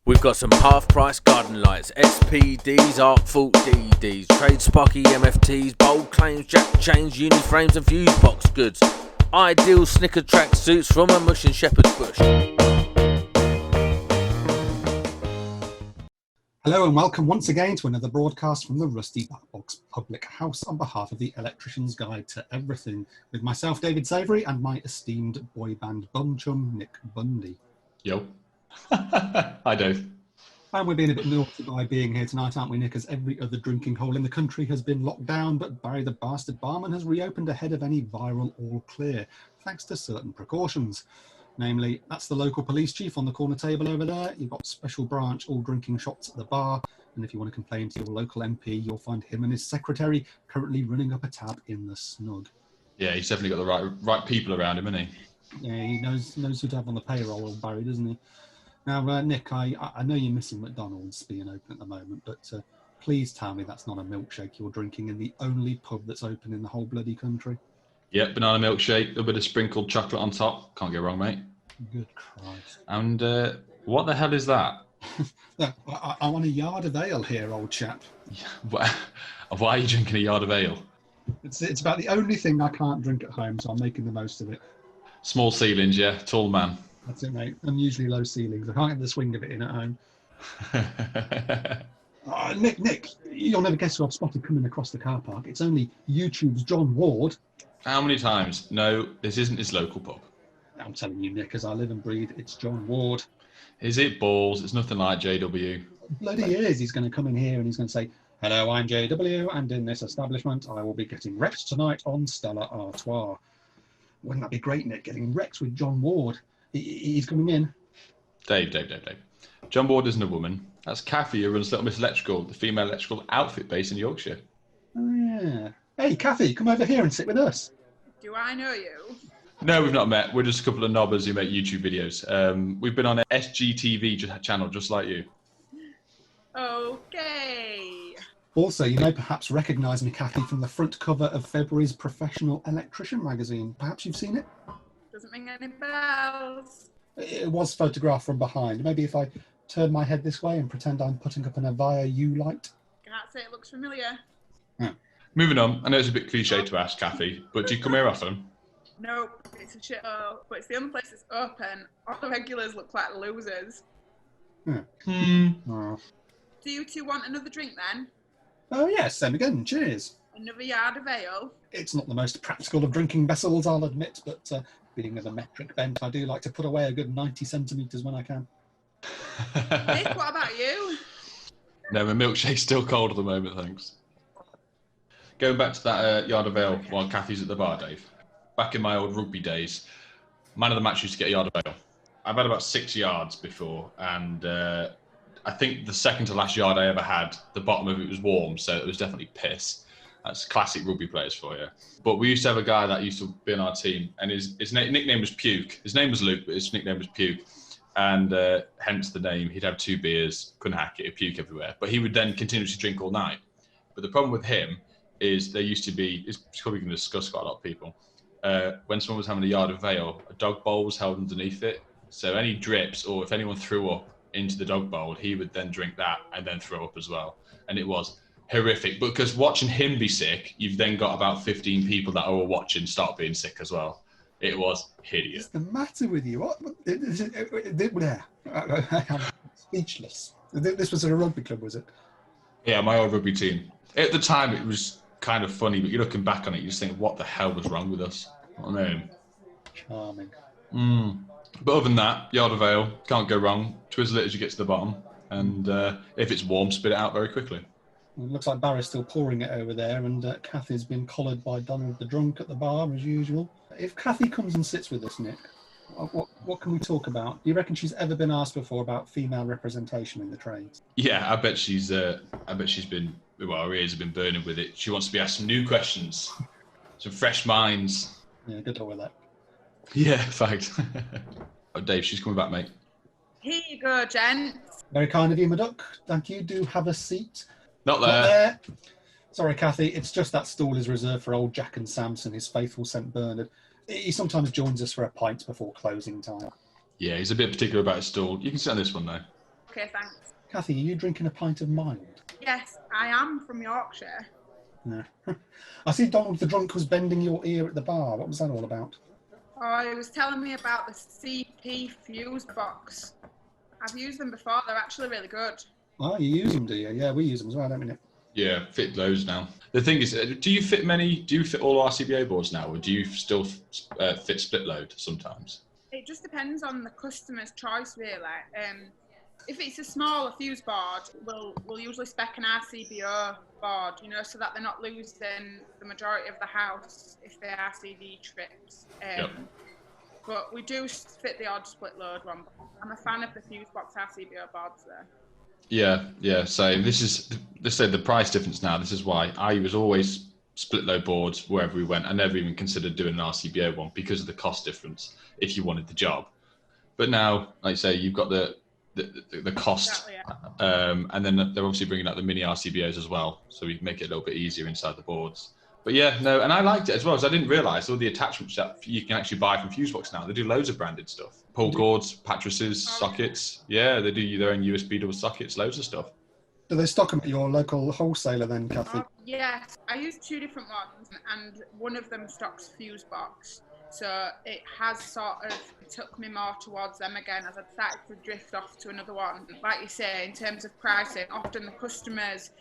We've got some half-price garden lights, SPDs, Artful DDs, Trade Sparky MFTs, bold claims, jack chains, uni-frames and fuse box goods. Ideal snicker track suits from a mush and shepherd's bush. Hello and welcome once again to another broadcast from the Rusty Backbox Public House on behalf of the Electrician's Guide to Everything, with myself, David Savery, and my esteemed boy band bum chum, Nick Bundy. Yo. Hi, Dave. And we're being a bit naughty by being here tonight, aren't we, Nick, as every other drinking hole in the country has been locked down, but Barry the Bastard Barman has reopened ahead of any viral all clear, thanks to certain precautions. Namely, that's the local police chief on the corner table over there. You've got special branch all drinking shots at the bar. And if you want to complain to your local MP, you'll find him and his secretary currently running up a tab in the snug. Yeah, he's definitely got the right people around him, hasn't he? Yeah, he knows who to have on the payroll, old Barry, doesn't he? Now, Nick, I know you're missing McDonald's being open at the moment, but please tell me that's not a milkshake you're drinking in the only pub that's open in the whole bloody country. Yep, banana milkshake, a bit of sprinkled chocolate on top. Can't go wrong, mate. Good Christ. And what the hell is that? I'm on a yard of ale here, old chap. Why are you drinking a yard of ale? It's about the only thing I can't drink at home, so I'm making the most of it. Small ceilings, yeah. Tall man. That's it, mate. Unusually low ceilings. I can't get the swing of it in at home. Nick, you'll never guess who I've spotted coming across the car park. It's only YouTube's John Ward. How many times? No, this isn't his local pub. I'm telling you, Nick, as I live and breathe, it's John Ward. Is it balls? It's nothing like JW. Bloody is. He's going to come in here and he's going to say, "Hello, I'm JW, and in this establishment, I will be getting wrecked tonight on Stella Artois." Wouldn't that be great, Nick, getting wrecked with John Ward? He's coming in. Dave. John Ward isn't a woman. That's Cathy, who runs Little Miss Electrical, the female electrical outfit base in Yorkshire. Oh, yeah. Hey, Cathy, come over here and sit with us. Do I know you? No, we've not met. We're just a couple of knobbers who make YouTube videos. We've been on an SGTV channel, just like you. Okay. Also, you may perhaps recognise me, Cathy, from the front cover of February's Professional Electrician magazine. Perhaps you've seen it? Doesn't ring any bells. It was photographed from behind. Maybe if I turn my head this way and pretend I'm putting up an Avaya U light. Can't say it looks familiar. Yeah. Moving on. I know it's a bit cliche to ask, Cathy, but do you come here often? Nope, it's a shit hole, but it's the only place that's open. All the regulars look like losers. Oh. Do you two want another drink then? Oh yes, same again. Cheers. Another yard of ale? It's not the most practical of drinking vessels, I'll admit, but being of a metric bent, I do like to put away a good 90 centimetres when I can. Nick, what about you? No, my milkshake's still cold at the moment, thanks. Going back to that yard of ale while Cathy's at the bar, Dave. Back in my old rugby days, man of the match used to get a yard of ale. I've had about 6 yards before, and I think the second to last yard I ever had, the bottom of it was warm, so it was definitely piss. That's classic rugby players for you. But we used to have a guy that used to be on our team, and his nickname was Puke. His name was Luke, but his nickname was Puke. And hence the name. He'd have 2 beers, couldn't hack it, he'd puke everywhere. But he would then continuously drink all night. But the problem with him is there used to be, it's probably going to discuss quite a lot of people, when someone was having a yard of ale, a dog bowl was held underneath it. So any drips, or if anyone threw up into the dog bowl, he would then drink that and then throw up as well. And it was horrific, because watching him be sick, you've then got about 15 people that are watching start being sick as well. It was hideous. What's the matter with you? What? I'm speechless. This was at a rugby club, was it? Yeah, my old rugby team. At the time, it was kind of funny, but you're looking back on it, you just think, what the hell was wrong with us? I mean, charming. But other than that, yard of ale, can't go wrong. Twizzle it as you get to the bottom, and if it's warm, spit it out very quickly. It looks like Barry's still pouring it over there, and Cathy's been collared by Donald the drunk at the bar, as usual. If Cathy comes and sits with us, Nick, what can we talk about? Do you reckon she's ever been asked before about female representation in the trades? Yeah, I bet she's been, well, her ears have been burning with it. She wants to be asked some new questions, some fresh minds. Yeah, good luck with that. Yeah, fact. Oh, Dave, she's coming back, mate. Here you go, gents. Very kind of you, my duck. Thank you. Do have a seat. Not there. Not there. Sorry, Cathy. It's just that stall is reserved for old Jack and Samson, his faithful St. Bernard. He sometimes joins us for a pint before closing time. Yeah, he's a bit particular about his stall. You can sit on this one now. Okay, thanks. Cathy, are you drinking a pint of mild? Yes, I am from Yorkshire. No. I see Donald the Drunk was bending your ear at the bar. What was that all about? Oh, he was telling me about the CP fuse box. I've used them before. They're actually really good. Oh, you use them, do you? Yeah, we use them as well, don't we, Nick? Yeah, fit loads now. The thing is, do you fit all RCBA boards now, or do you still fit split load sometimes? It just depends on the customer's choice, really. If it's a smaller fuse board, we'll usually spec an RCBO board, so that they're not losing the majority of the house if the RCD trips. Yep. But we do fit the odd split load one. I'm a fan of the fuse box RCBO boards there. Yeah. So let's say the price difference now. This is why I was always split load boards wherever we went. I never even considered doing an RCBO one because of the cost difference if you wanted the job. But now, like I say, you've got the cost, Exactly, yeah. and then they're obviously bringing out the mini RCBOs as well, so we make it a little bit easier inside the boards. But yeah, no, and I liked it as well, because I didn't realise all the attachments that you can actually buy from Fusebox now. They do loads of branded stuff. Pull cords, pattresses, sockets. Yeah, they do their own USB double sockets, loads of stuff. Do they stock them at your local wholesaler then, Cathy? Yes, I use 2 different ones, and one of them stocks Fusebox. So it has sort of took me more towards them again as I've started to drift off to another one. Like you say, in terms of pricing, often the customers,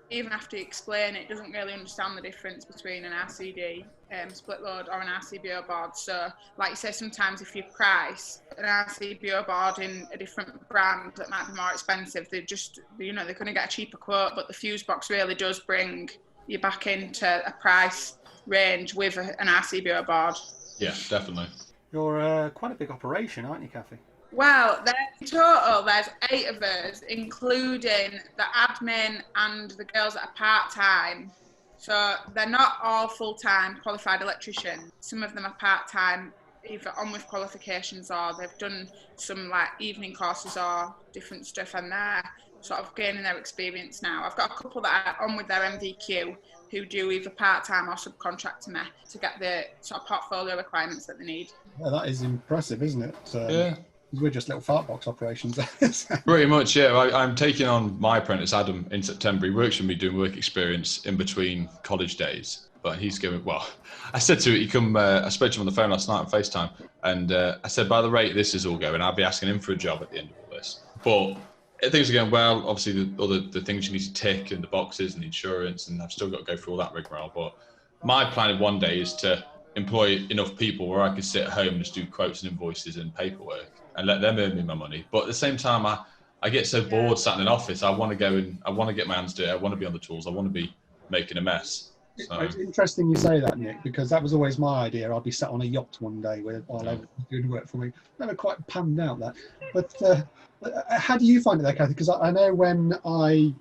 even after you explain it, doesn't really understand the difference between an RCD split load or an RCBO board. So like you say, sometimes if you price an RCBO board in a different brand that might be more expensive, they're going to get a cheaper quote, but the Fusebox really does bring you back into a price range with an RCBO board. Yeah, definitely. You're quite a big operation, aren't you, Cathy? Well, in total, there's 8 of us, including the admin and the girls that are part-time. So they're not all full-time qualified electricians. Some of them are part-time, either on with qualifications or they've done some like evening courses or different stuff, and they're sort of gaining their experience now. I've got a couple that are on with their MVQ who do either part-time or subcontract to me to get the sort of portfolio requirements that they need. Yeah, that is impressive, isn't it? Yeah. We're just little fart box operations. Pretty much, yeah. I'm taking on my apprentice, Adam, in September. He works for me doing work experience in between college days. But he's going, well, I said to him, I spoke to him on the phone last night on FaceTime. And I said, by the rate this is all going, I'll be asking him for a job at the end of all this. But things are going well. Obviously, the things you need to tick and the boxes and the insurance, and I've still got to go through all that rigmarole. But my plan one day is to employ enough people where I can sit at home and just do quotes and invoices and paperwork and let them earn me my money. But at the same time, I get so bored sat in an office. I want to go and I want to get my hands dirty. I want to be on the tools. I want to be making a mess. So. It's interesting you say that, Nick, because that was always my idea. I'd be sat on a yacht one day while I was doing work for me. Never quite panned out that. But how do you find it there, Cathy? Because I know when I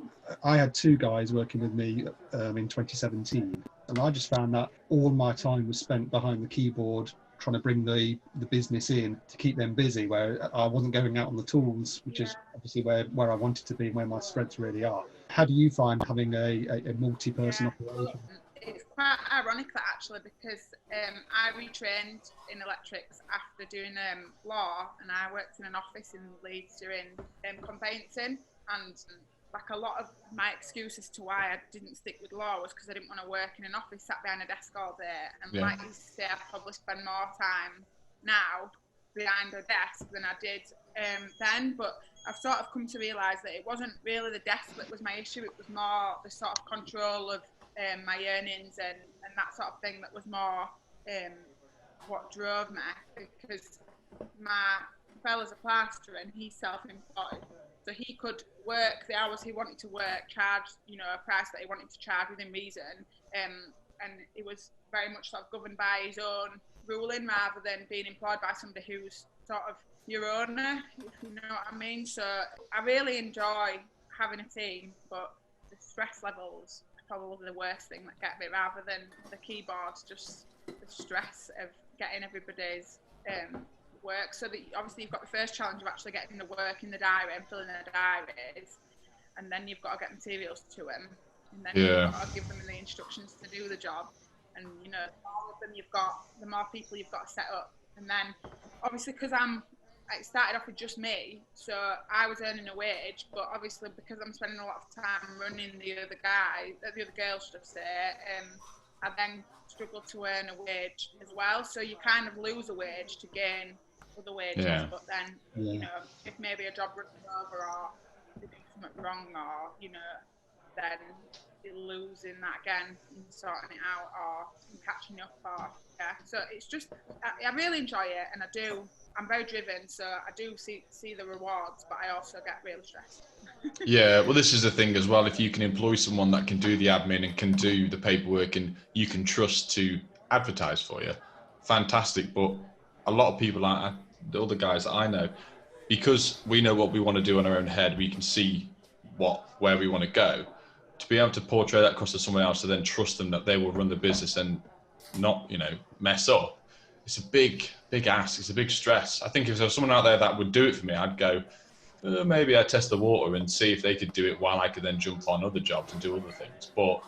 had 2 guys working with me in 2017, and I just found that all my time was spent behind the keyboard trying to bring the business in to keep them busy, where I wasn't going out on the tools, which is obviously where I wanted to be and where my strengths really are. How do you find having a multi-person operation? It's quite ironic that actually, because I retrained in electrics after doing law, and I worked in an office in Leeds doing conveyancing, and like a lot of my excuses to why I didn't stick with law was because I didn't want to work in an office sat behind a desk all day. And like you say, I probably spend more time now behind a desk than I did then. But I've sort of come to realise that it wasn't really the desk that was my issue. It was more the sort of control of my earnings and that sort of thing that was more what drove me, because my fella's a plasterer and he's self-employed. So he could work the hours he wanted to work, charge, a price that he wanted to charge within reason. And it was very much sort of governed by his own ruling rather than being employed by somebody who's sort of your owner, if you know what I mean. So I really enjoy having a team, but the stress levels are probably the worst thing that get me, rather than the keyboards, just the stress of getting everybody's work. So that obviously you've got the first challenge of actually getting the work in the diary and filling the diaries, and then you've got to get materials to them, and then you've got to give them the instructions to do the job. And the more of them you've got, the more people you've got to set up. And then obviously, because I'm it started off with just me, so I was earning a wage, but obviously because I'm spending a lot of time running the other girls, should I say, I then struggled to earn a wage as well. So you kind of lose a wage to gain other wages, but then, you know, if maybe a job runs over or they do something wrong or, you know, then you're losing that again and sorting it out or catching up or, So it's just, I really enjoy it, and I'm very driven, so I do see the rewards, but I also get really stressed. Yeah, well, this is the thing as well. If you can employ someone that can do the admin and can do the paperwork and you can trust to advertise for you, fantastic. But a lot of people, the other guys that I know, because we know what we want to do in our own head, we can see where we want to go. To be able to portray that across to someone else, to then trust them that they will run the business and not, you know, mess up. It's a big ask. It's a big stress. I think if there was someone out there that would do it for me, I'd go, maybe I'd test the water and see if they could do it while I could then jump on other jobs and do other things. But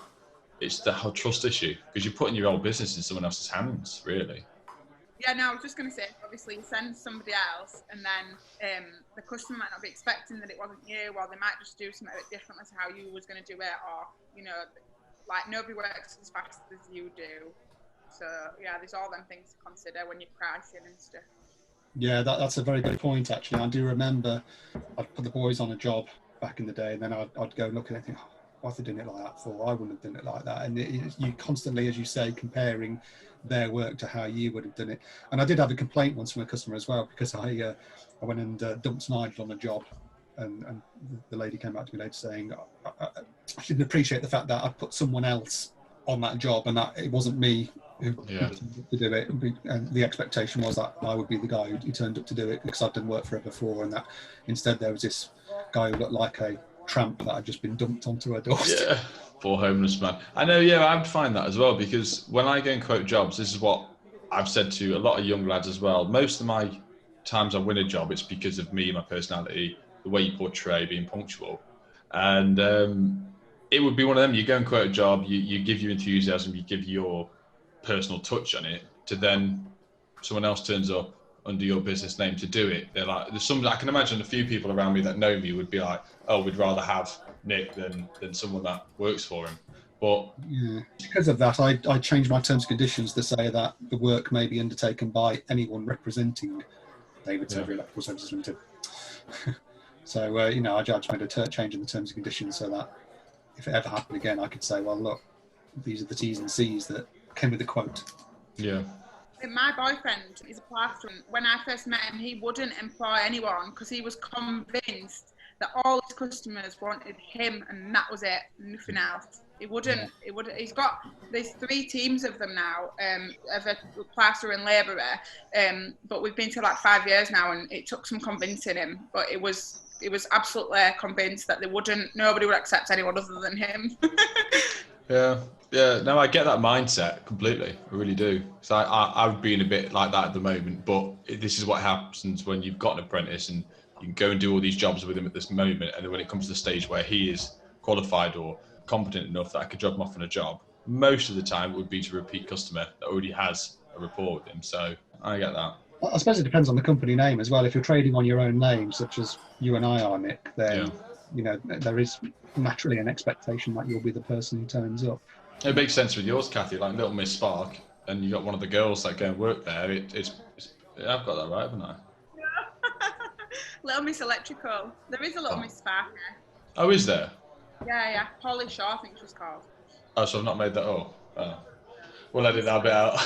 it's the whole trust issue, because you're putting your whole business in someone else's hands, really. Yeah, no, I was just going to say, obviously, you send somebody else, and then the customer might not be expecting that it wasn't you, or they might just do something a bit differently to how you was going to do it, or, you know, like, nobody works as fast as you do. So, yeah, there's all them things to consider when you're pricing and stuff. Yeah, that's a very good point, actually. I do remember I'd put the boys on a job back in the day, and then I'd go look at it and think, why are they doing it like that for? I wouldn't have done it like that. And you constantly, as you say, comparing their work to how you would have done it. And I did have a complaint once from a customer as well, because I went and dumped Nigel on a job, and the lady came back to me later saying, I didn't appreciate the fact that I put someone else on that job and that it wasn't me who to do it, and the expectation was that I would be the guy who turned up to do it, because I'd done work for her before, and that instead there was this guy who looked like a tramp that had just been dumped onto her doorstep. Yeah, poor homeless man. I know, yeah, I'd find that as well, because when I go and quote jobs, this is what I've said to a lot of young lads as well. Most of my times I win a job, it's because of me, my personality, the way you portray, being punctual. And it would be one of them, you go and quote a job, you give your enthusiasm, you give your personal touch on it, to then someone else turns up under your business name to do it. They're like, I can imagine a few people around me that know me would be like, oh, we'd rather have Nick than someone that works for him. But yeah, because of that, I changed my terms and conditions to say that the work may be undertaken by anyone representing David Savery Electrical Services Limited. So, you know, I just made a change in the terms and conditions so that if it ever happened again, I could say, well, look, these are the T's and C's that came with the quote. Yeah. My boyfriend is a plasterer. When I first met him, he wouldn't employ anyone because he was convinced that all his customers wanted him and that was it, nothing else. He wouldn't. There's 3 teams of them now, of a plasterer and labourer, but we've been to like 5 years now, and it took some convincing him, but it was absolutely convinced that nobody would accept anyone other than him. Yeah, no, I get that mindset completely. I really do. So I've been a bit like that at the moment, but this is what happens when you've got an apprentice and you can go and do all these jobs with him at this moment, and then when it comes to the stage where he is qualified or competent enough that I could drop him off on a job, most of the time it would be to a repeat customer that already has a rapport with him. So I get that. I suppose it depends on the company name as well. If you're trading on your own name, such as you and I are, Nick, then you know there is naturally an expectation that you'll be the person who turns up. It makes sense with yours, Cathy, like Little Miss Spark, and you got one of the girls that go and work there. I've got that right, haven't I? Little Miss Electrical. There is a Little Miss Spark there. Oh, is there? Yeah. Polly Shaw, I think she's called. Oh, so I've not made that up. Oh. We'll edit that bit out.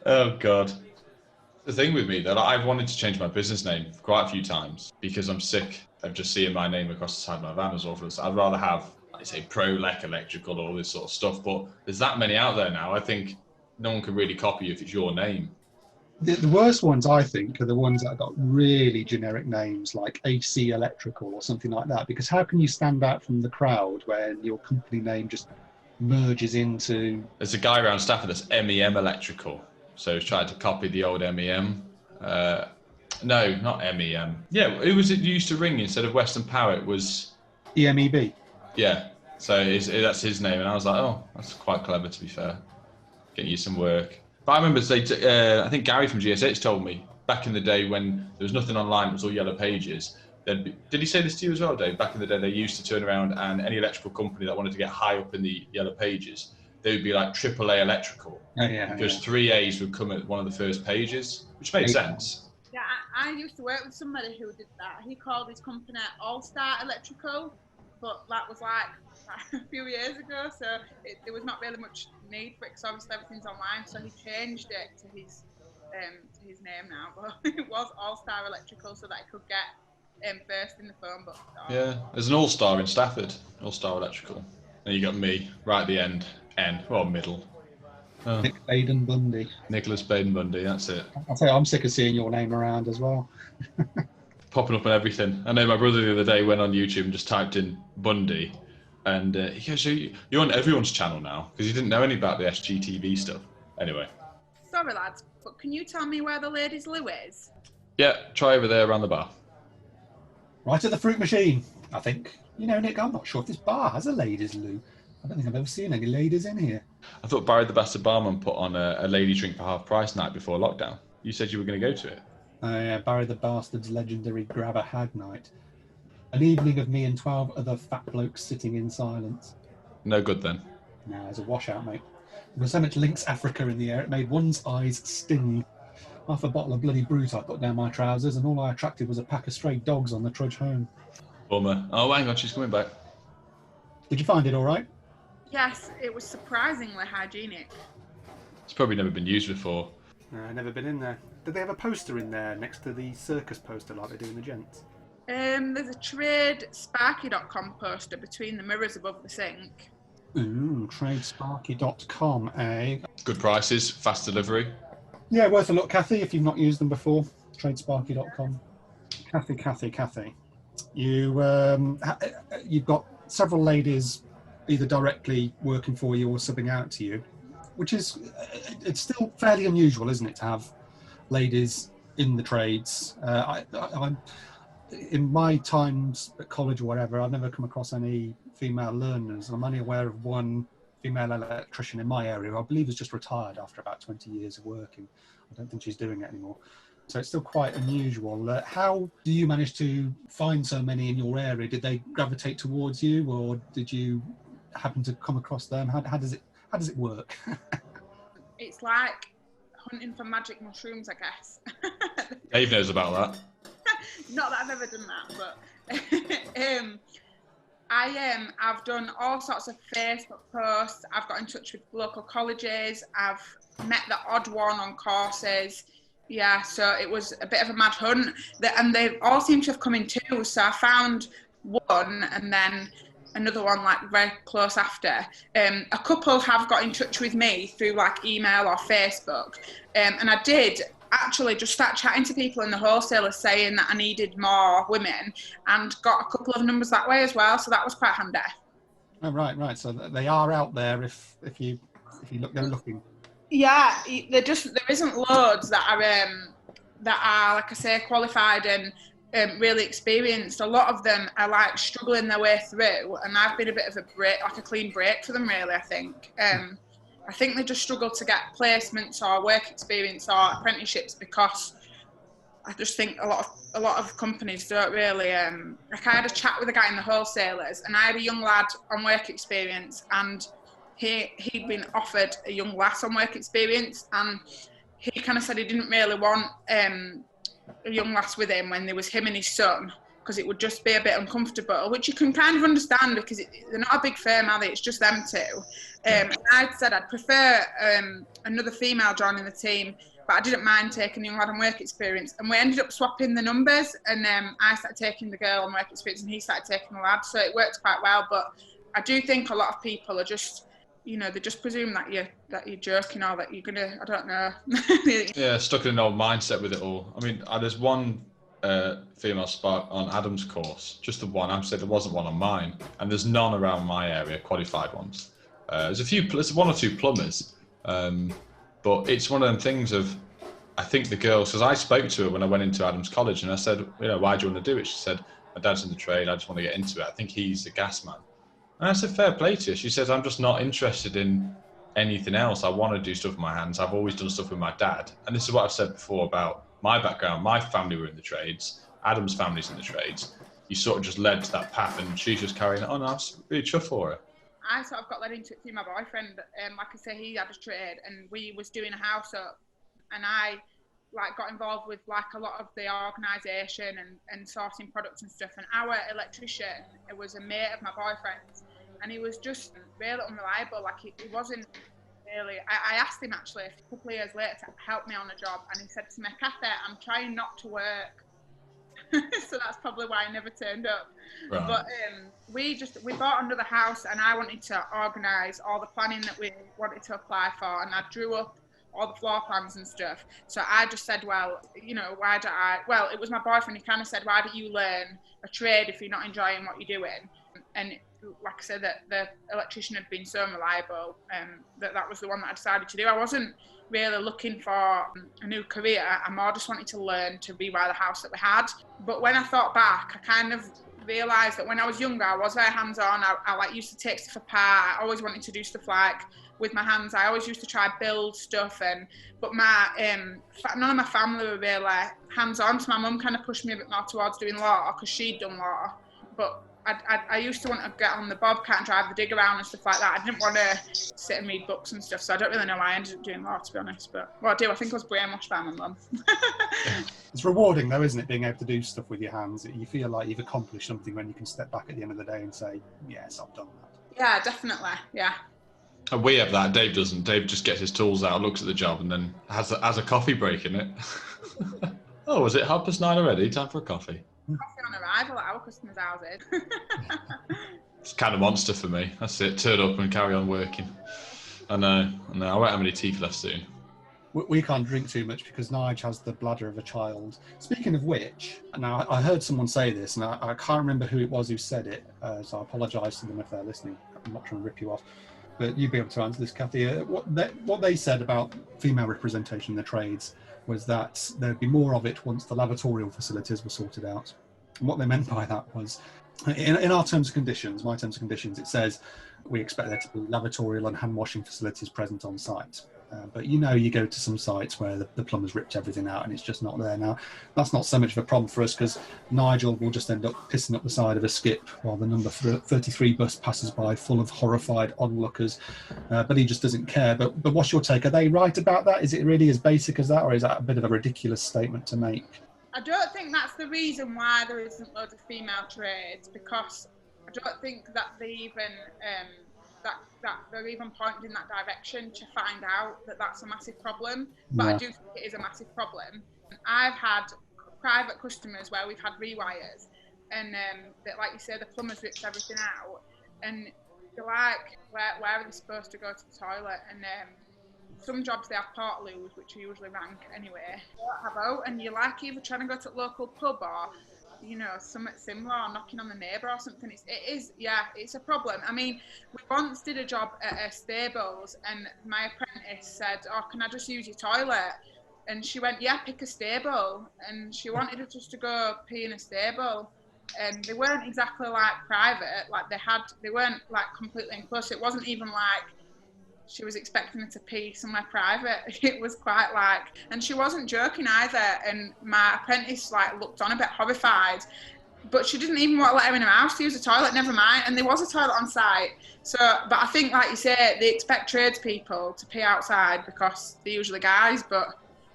Oh, God. The thing with me, though, I've wanted to change my business name quite a few times because I'm sick of just seeing my name across the side of my van as well. I'd rather have, like, say, Prolec Electrical, all this sort of stuff, but there's that many out there now. I think no one can really copy you if it's your name. The worst ones, I think, are the ones that have got really generic names like AC Electrical or something like that, because how can you stand out from the crowd when your company name just merges into... There's a guy around Stafford that's MEM Electrical, so he's tried to copy the old MEM. No, not MEM. Yeah, who was it you used to ring instead of Western Power? It was... EMEB. Yeah, so that's his name, and I was like, oh, that's quite clever, to be fair. Getting you some work. But I remember I think Gary from GSH told me back in the day when there was nothing online, it was all yellow pages. Did he say this to you as well, Dave? Back in the day, they used to turn around and any electrical company that wanted to get high up in the yellow pages, they would be like AAA electrical. Because 3As would come at one of the first pages, which made sense. Yeah, I used to work with somebody who did that. He called his company All Star Electrical, but that was like a few years ago, so there was not really much need for it because obviously everything's online. So he changed it to his name now, but it was All Star Electrical so that he could get first in the phone book. Yeah, there's an all-star in Stafford, All-Star Electrical. And you got me right at the end, middle. Oh. Nick Baden Bundy. Nicholas Baden Bundy, that's it. I'll tell you, I'm sick of seeing your name around as well. Popping up on everything. I know my brother the other day went on YouTube and just typed in Bundy, and he goes, "You're on everyone's channel now," because he didn't know any about the SGTV stuff. Anyway. Sorry, lads, but can you tell me where the ladies' loo is? Yeah, try over there around the bar. Right at the fruit machine, I think. You know, Nick, I'm not sure if this bar has a ladies' loo. I don't think I've ever seen any ladies in here. I thought Barry the Bastard Barman put on a lady drink for half price night before lockdown. You said you were going to go to it. Oh yeah, Barry the Bastard's legendary grabber hag night. An evening of me and 12 other fat blokes sitting in silence. No good then. Nah, it's a washout, mate. There was so much Lynx Africa in the air, it made one's eyes sting. Half a bottle of bloody brute I put down my trousers, and all I attracted was a pack of stray dogs on the trudge home. Bummer. Oh, hang on, she's coming back. Did you find it all right? Yes, it was surprisingly hygienic. It's probably never been used before. No, never been in there. Did they have a poster in there next to the circus poster like they do in the gents? There's a trade sparky.com poster between the mirrors above the sink. Ooh, tradesparky.com, eh? Good prices, fast delivery. Yeah, worth a look, Cathy, if you've not used them before. Tradesparky.com. Cathy. You've got several ladies either directly working for you or subbing out to you, which is, it's still fairly unusual, isn't it, to have ladies in the trades. I'm in my times at college or whatever, I've never come across any female learners. I'm only aware of one female electrician in my area who I believe has just retired after about 20 years of working. I don't think she's doing it anymore. So it's still quite unusual. How do you manage to find so many in your area? Did they gravitate towards you, or did you happen to come across them? How does it work? It's like hunting for magic mushrooms, I guess. Dave knows about that. Not that I've ever done that, but I've done all sorts of Facebook posts. I've got in touch with local colleges. I've met the odd one on courses. Yeah, so it was a bit of a mad hunt. And they all seem to have come in twos. So I found one and then another one like very close after. A couple have got in touch with me through like email or Facebook. And I did actually just start chatting to people in the wholesalers saying that I needed more women, and got a couple of numbers that way as well. So that was quite handy. Oh, right. So they are out there if you look, they're looking. Yeah, there isn't loads that are like I say qualified and really experienced. A lot of them are like struggling their way through, and I've been a bit of a break, like a clean break for them really. I think they just struggle to get placements or work experience or apprenticeships because I just think a lot of companies don't really. Like I had a chat with a guy in the wholesalers, and I had a young lad on work experience, and he'd been offered a young lass on work experience, and he kind of said he didn't really want a young lass with him when there was him and his son, because it would just be a bit uncomfortable, which you can kind of understand because they're not a big firm, are they? It's just them two. And I said I'd prefer another female joining the team, but I didn't mind taking a young lad on work experience. And we ended up swapping the numbers, and I started taking the girl on work experience and he started taking the lad, so it worked quite well. But I do think a lot of people are just, they just presume that you're joking or that you're gonna, I don't know. Yeah, stuck in an old mindset with it all. I mean, there's one female spark on Adam's course, just the one. I'm saying there wasn't one on mine, and there's none around my area, qualified ones. There's one or two plumbers, but it's one of them things of, I think the girls, because I spoke to her when I went into Adam's college, and I said, why do you want to do it? She said, my dad's in the trade, I just want to get into it. I think he's a gas man. And I said, fair play to her. She says, I'm just not interested in anything else. I want to do stuff with my hands. I've always done stuff with my dad. And this is what I've said before about my background, my family were in the trades, Adam's family's in the trades. You sort of just led to that path, and she's just carrying it on. I was really chuffed for her. I sort of got led into it through my boyfriend. Like I say, he had a trade, and we was doing a house up, and I like got involved with like a lot of the organisation and sourcing products and stuff. And our electrician, it was a mate of my boyfriend's, and he was just really unreliable. Like he wasn't really. I asked him actually a couple of years later to help me on a job, and he said to me, "Cathy, I'm trying not to work." So that's probably why I never turned up. Right. But we bought another house, and I wanted to organise all the planning that we wanted to apply for, and I drew up all the floor plans and stuff. So I just said, well, you know, why don't I? Well, it was my boyfriend. He kind of said, why don't you learn a trade if you're not enjoying what you're doing? And like I said, that the electrician had been so unreliable, that was the one that I decided to do. I wasn't really looking for a new career. I more just wanted to learn to rewire the house that we had. But when I thought back, I kind of realised that when I was younger, I was very hands-on. I like used to take stuff apart. I always wanted to do stuff like with my hands. I always used to try build stuff, but my none of my family were really hands-on. So my mum kind of pushed me a bit more towards doing law because she'd done law. But I used to want to get on the bobcat and drive the dig around and stuff like that. I didn't want to sit and read books and stuff, so I don't really know why I ended up doing law, to be honest. But what I do, I think I was brainwashed by my mum. It's rewarding though, isn't it, being able to do stuff with your hands? You feel like you've accomplished something when you can step back at the end of the day and say, yes, I've done that. Yeah, definitely, yeah. And we have that. Dave doesn't. Dave just gets his tools out, looks at the job, and then has a coffee break in it. Oh, is it 9:30 already? Time for a coffee. Coffee on arrival at our customers' houses. It's kind of monster for me. That's it. Turn up and carry on working. I know. I won't have any teeth left soon. We can't drink too much because Nige has the bladder of a child. Speaking of which, now I heard someone say this, and I can't remember who it was who said it, so I apologise to them if they're listening. I'm not trying to rip you off. But you'd be able to answer this, Cathy. What they said about female representation in the trades was that there'd be more of it once the lavatorial facilities were sorted out. And what they meant by that was, in our terms and conditions, my terms and conditions, it says we expect there to be lavatorial and hand washing facilities present on site. But you go to some sites where the plumber's ripped everything out and it's just not there. Now, that's not so much of a problem for us because Nigel will just end up pissing up the side of a skip while the number 33 bus passes by full of horrified onlookers, but he just doesn't care. But what's your take? Are they right about that? Is it really as basic as that, or is that a bit of a ridiculous statement to make? I don't think that's the reason why there isn't loads of female trades, because I don't think that they even that they're even pointing in that direction to find out that that's a massive problem. But yeah. I do think it is a massive problem. I've had private customers where we've had rewires, and that, like you say, the plumber's ripped everything out, and you're like, where are they supposed to go to the toilet? And some jobs they have portaloos, which are usually rank anyway. And you're like either trying to go to a local pub or, something similar, or knocking on the neighbour or something. It's a problem. I mean, we once did a job at stables, and my apprentice said, "Oh, can I just use your toilet?" And she went, "Yeah, pick a stable." And she wanted us just to go pee in a stable. And they weren't exactly like private, like they weren't like completely enclosed. It wasn't even like she was expecting her to pee somewhere private. It was quite like, and she wasn't joking either. And my apprentice looked on a bit horrified, but she didn't even want to let her in her house to use the toilet, never mind. And there was a toilet on site. So, but I think, like you say, they expect tradespeople to pee outside because they're usually guys. But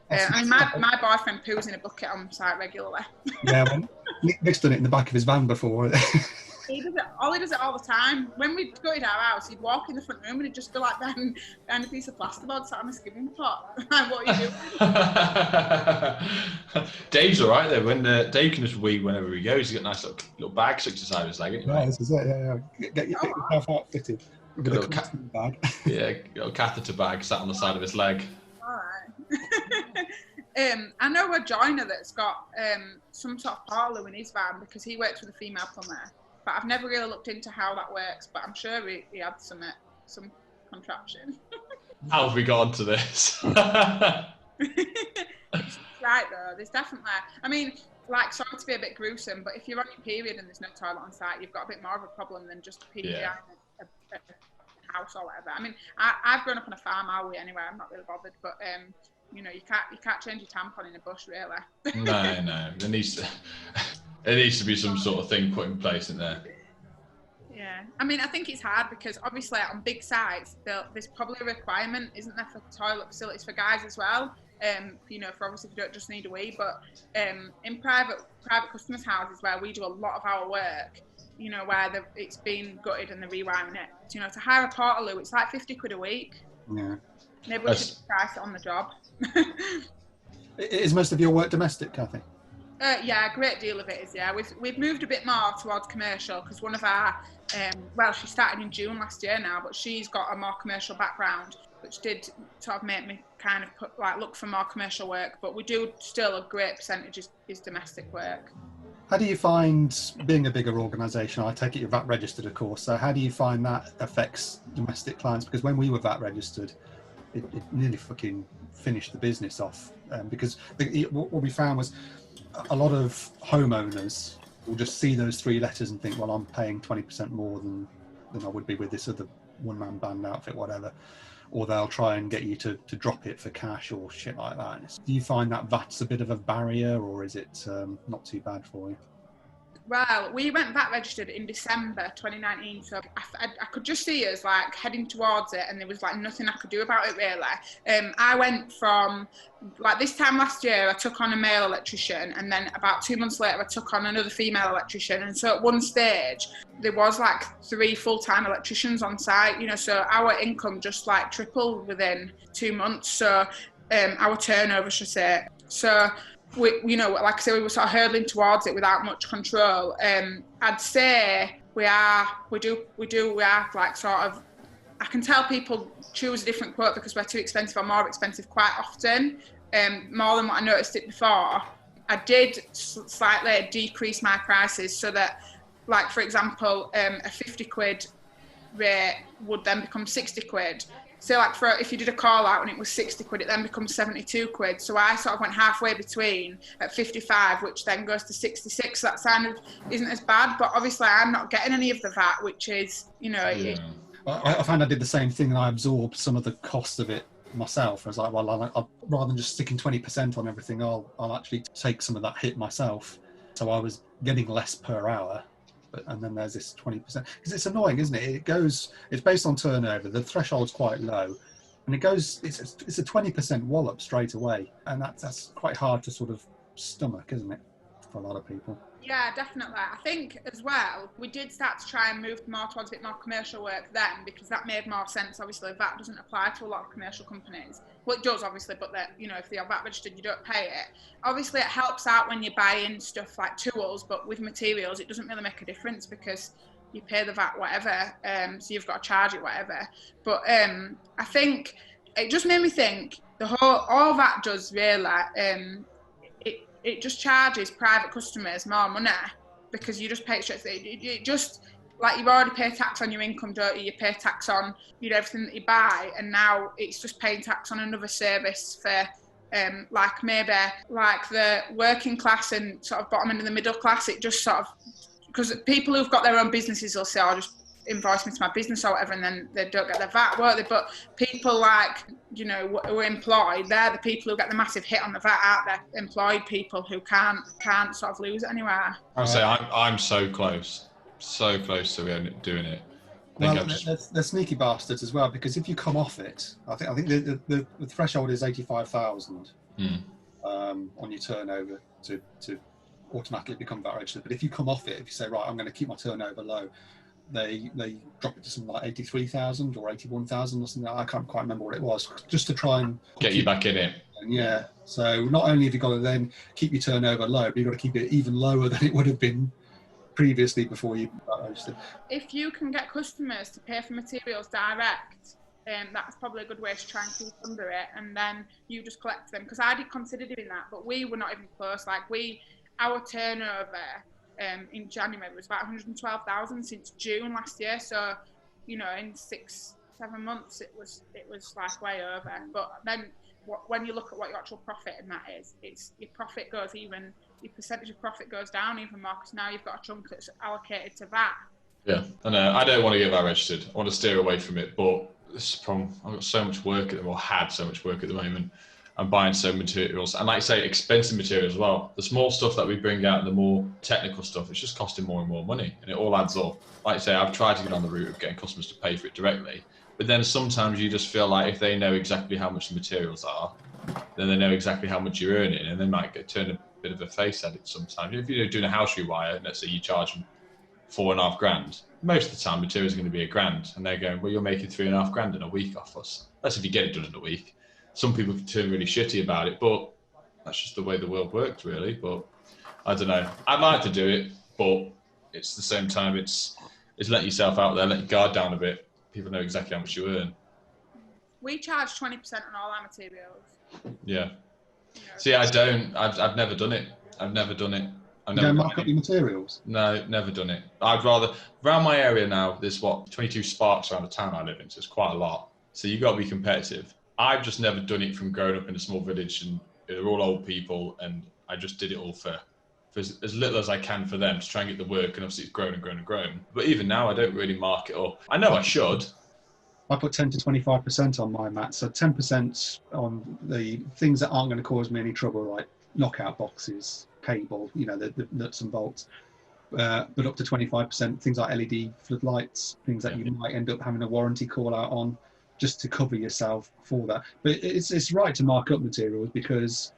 my boyfriend poos in a bucket on site regularly. Yeah, well, Nick's done it in the back of his van before. He does it all the time. When we'd go to our house, he'd walk in the front room and he'd just be like behind a piece of plasterboard sat on a skimming pot. What are you doing? Dave's all right there. When Dave can just wee whenever he goes. He's got a nice little bag stuck inside his leg. Yeah, this is it. Yeah. Get yourself outfitted. Got a little bag. Yeah, got a catheter bag sat on the side of his leg. All right. I know a joiner that's got some sort of parlour in his van because he works with a female plumber. But I've never really looked into how that works, but I'm sure he had some contraption. How have we got onto this? It's right though, there's definitely, I mean, sorry to be a bit gruesome, but if you're on your period and there's no toilet on site, you've got a bit more of a problem than just peeing behind a house or whatever. I mean, I've grown up on a farm, are we anyway? I'm not really bothered, but you can't change your tampon in a bush, really. No, there needs to be some sort of thing put in place in there. Yeah, I mean, I think it's hard because obviously on big sites, there's probably a requirement, isn't there, for toilet facilities for guys as well? For obviously if you don't just need a wee, but in private customers' houses where we do a lot of our work, where it's been gutted and they're rewiring it, to hire a portaloo, it's like 50 quid a week. Yeah. Maybe we should price it on the job. Is most of your work domestic, Cathy? Yeah, a great deal of it is, yeah. We've moved a bit more towards commercial because one of our, she started in June last year now, but she's got a more commercial background, which did sort of make me kind of look for more commercial work. But we do still, a great percentage is domestic work. How do you find being a bigger organisation? I take it you're VAT registered, of course. So how do you find that affects domestic clients? Because when we were VAT registered, it nearly fucking finished the business off. Because what we found was a lot of homeowners will just see those 3 letters and think, well, I'm paying 20% more than I would be with this other one-man band outfit, whatever. Or they'll try and get you to drop it for cash or shit like that. Do you find that VAT's a bit of a barrier, or is it not too bad for you? Well, we went VAT registered in December 2019, so I could just see us heading towards it, and there was nothing I could do about it really. I went from this time last year, I took on a male electrician, and then about 2 months later, I took on another female electrician. And so at one stage, there was 3 full-time electricians on site, so our income just tripled within 2 months. So our turnover, should say. So we, like I say, we were sort of hurtling towards it without much control. I'd say we are I can tell people choose a different quote because we're too expensive or more expensive quite often, more than what I noticed it before. I did slightly decrease my prices so that, for example, a 50 quid rate would then become 60 quid. So if you did a call out and it was 60 quid, it then becomes 72 quid. So I sort of went halfway between at 55, which then goes to 66. So that kind of isn't as bad, but obviously I'm not getting any of the VAT, which is, Yeah. I found I did the same thing, and I absorbed some of the cost of it myself. I was like, well, I'll, rather than just sticking 20% on everything, I'll actually take some of that hit myself. So I was getting less per hour. And then there's this 20%, because it's annoying, isn't it? It's based on turnover. The threshold's quite low, and it's a 20% wallop straight away, and that's quite hard to sort of stomach, isn't it, for a lot of people? Yeah, definitely. I think as well, we did start to try and move more towards a bit more commercial work then, because that made more sense. Obviously, VAT doesn't apply to a lot of commercial companies. Well, it does, obviously, but if they are VAT registered, you don't pay it. Obviously, it helps out when you're buying stuff like tools, but with materials, it doesn't really make a difference because you pay the VAT whatever, so you've got to charge it whatever. But I think it just made me think all that does really, it just charges private customers more money because you just pay it straight. It just, you already pay tax on your income, don't you? You pay tax on everything that you buy, and now it's just paying tax on another service for maybe the working class and sort of bottom end of the middle class. It just sort of, because people who've got their own businesses will say, I'll just invoice me to my business or whatever, and then they don't get their VAT, won't they? But people who are employed, they're the people who get the massive hit on the VAT, aren't they? Employed people who can't sort of lose it anywhere. I'll say I'm so close to doing it. Well, they're sneaky bastards as well, because if you come off it, I think the threshold is 85,000 on your turnover to automatically become VAT registered. But if you come off it, if you say, right, I'm going to keep my turnover low, they drop it to something like 83,000 or 81,000 or something. I can't quite remember what it was, just to try and get you back in it. Yeah. So not only have you got to then keep your turnover low, but you've got to keep it even lower than it would have been previously before you registered. If you can get customers to pay for materials direct, that's probably a good way to try and keep under it, and then you just collect them. Because I did consider doing that, but we were not even close. Our turnover in January was about 112,000 since June last year. So, in 6-7 months, it was way over. But then when you look at what your actual profit in that is, your profit goes your percentage of profit goes down even more, because now you've got a chunk that's allocated to that. Yeah, I know. I don't want to get VAT registered. I want to steer away from it, but this is the problem. I've got so much work at the moment, or had so much work at the moment. and buying some materials. And like I say, expensive materials as well. The small stuff that we bring out, the more technical stuff, it's just costing more and more money, and it all adds up. Like I say, I've tried to get on the route of getting customers to pay for it directly, but then sometimes you just feel like if they know exactly how much the materials are, then they know exactly how much you're earning, and they might turn a bit of a face at it sometimes. If you're doing a house rewire, and let's say you charge them $4,500, most of the time materials are going to be $1,000, and they're going, well, you're making $3,500 in a week off us. That's if you get it done in a week. Some people turn really shitty about it, but that's just the way the world works, really. But I don't know. I'd like to do it, but it's the same time, it's letting yourself out there, let your guard down a bit. People know exactly how much you earn. We charge 20% on all our materials. Yeah. See, I don't. I've never done it. I've never done it. You don't mark up your materials? No, never done it. I'd rather, around my area now, there's 22 Sparks around the town I live in, so it's quite a lot. So you've got to be competitive. I've just never done it from growing up in a small village, and they're all old people, and I just did it all for as little as I can for them to try and get the work, and obviously it's grown and grown and grown. But even now, I don't really mark it up. I know I should. I put 10 to 25% on my mat, so 10% on the things that aren't going to cause me any trouble, like knockout boxes, cable, the nuts and bolts. But up to 25%, things like LED floodlights, things that you might end up having a warranty call out on, just to cover yourself for that. But it's right to mark up materials, because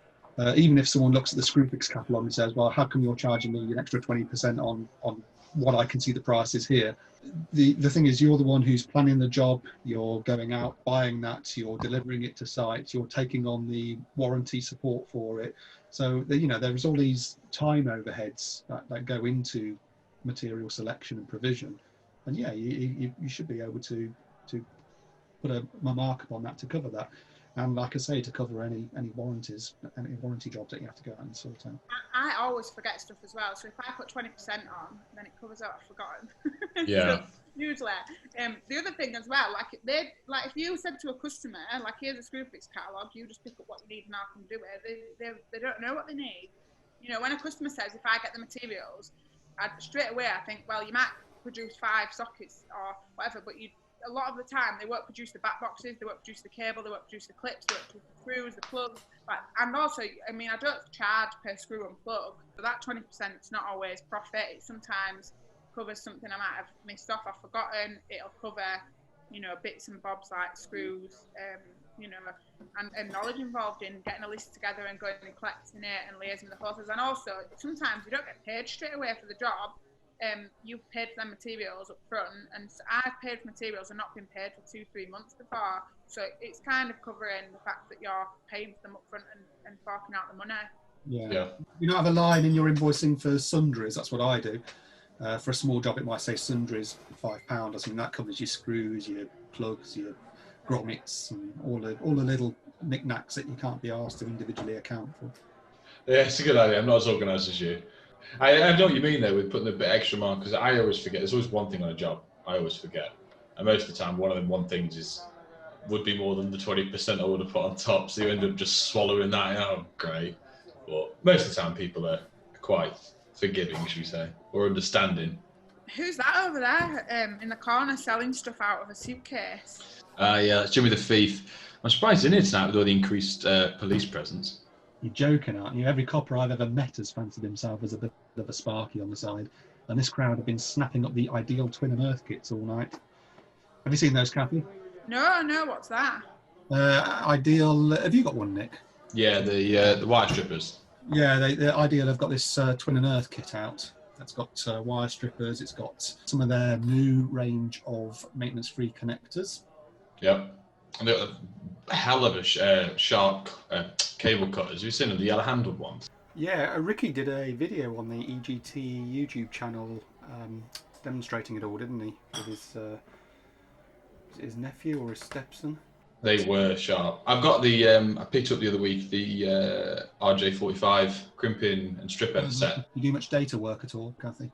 even if someone looks at the Screwfix catalogue and says, well, how come you're charging me an extra 20% on what I can see the price is here? The thing is, you're the one who's planning the job, you're going out, buying that, you're delivering it to site, you're taking on the warranty support for it. So, there's all these time overheads that go into material selection and provision. And yeah, you should be able to put a markup on that to cover that. And like I say, to cover any warranties, any warranty jobs that you have to go out and sort out. I always forget stuff as well. So if I put 20% on, then it covers what I've forgotten. Yeah. So, usually. The other thing as well, if you said to a customer, like, here's a Screwfix catalogue, you just pick up what you need and I can do it. They don't know what they need. When a customer says, if I get the materials, straight away I think, well, you might produce 5 sockets or whatever, but a lot of the time they won't produce the back boxes, they won't produce the cable, they won't produce the clips, they won't produce the screws, the plugs. And also, I don't charge per screw and plug, so that 20% is not always profit. It sometimes covers something I might have missed off, I've forgotten. It'll cover, bits and bobs like screws, and knowledge involved in getting a list together and going and collecting it and liaising with the horses. And also, sometimes you don't get paid straight away for the job. You've paid for the materials up front, and I've paid for materials and not been paid for 2-3 months before. So it's kind of covering the fact that you're paying for them up front and forking out the money. Yeah. You don't have a line in your invoicing for sundries. That's what I do. For a small job, it might say sundries £5. That covers your screws, your plugs, your grommets, and all the little knickknacks that you can't be asked to individually account for. Yeah, it's a good idea. I'm not as organised as you. I know what you mean though with putting a bit extra mark, because I always forget. There's always one thing on a job I always forget, and most of the time one of them things would be more than the 20% I would have put on top. So you end up just swallowing that. Oh, great! But most of the time people are quite forgiving, should we say, or understanding. Who's that over there in the corner selling stuff out of a suitcase? Yeah, that's Jimmy the Thief. I'm surprised in it tonight with all the increased police presence. You're joking, aren't you? Every copper I've ever met has fancied himself as a bit of a sparky on the side. And this crowd have been snapping up the Ideal Twin and Earth kits all night. Have you seen those, Cathy? No, what's that? Ideal, have you got one, Nick? Yeah, the wire strippers. Yeah, the Ideal have got this Twin and Earth kit out. That's got wire strippers. It's got some of their new range of maintenance-free connectors. Yep. And they've got a hell of a sharp cable cutters. Have you seen them, the yellow-handled ones? Yeah, Ricky did a video on the EGT YouTube channel demonstrating it all, didn't he? With his nephew or his stepson? They were sharp. I've got the, I picked up the other week, the RJ45 crimping and strip set. You do much data work at all, Cathy?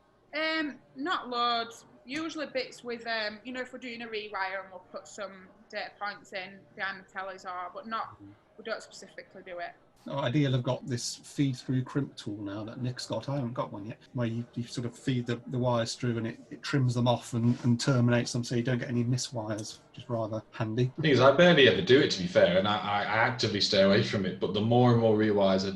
Not loads. Usually bits with, if we're doing a rewire and we'll put some data points in behind the tellies, but not we don't specifically do it. Ideal have got this feed-through crimp tool now that Nick's got. I haven't got one yet, where you sort of feed the wires through and it trims them off and terminates them so you don't get any miswires, which is rather handy. The thing is, I barely ever do it, to be fair, and I actively stay away from it, but the more and more rewires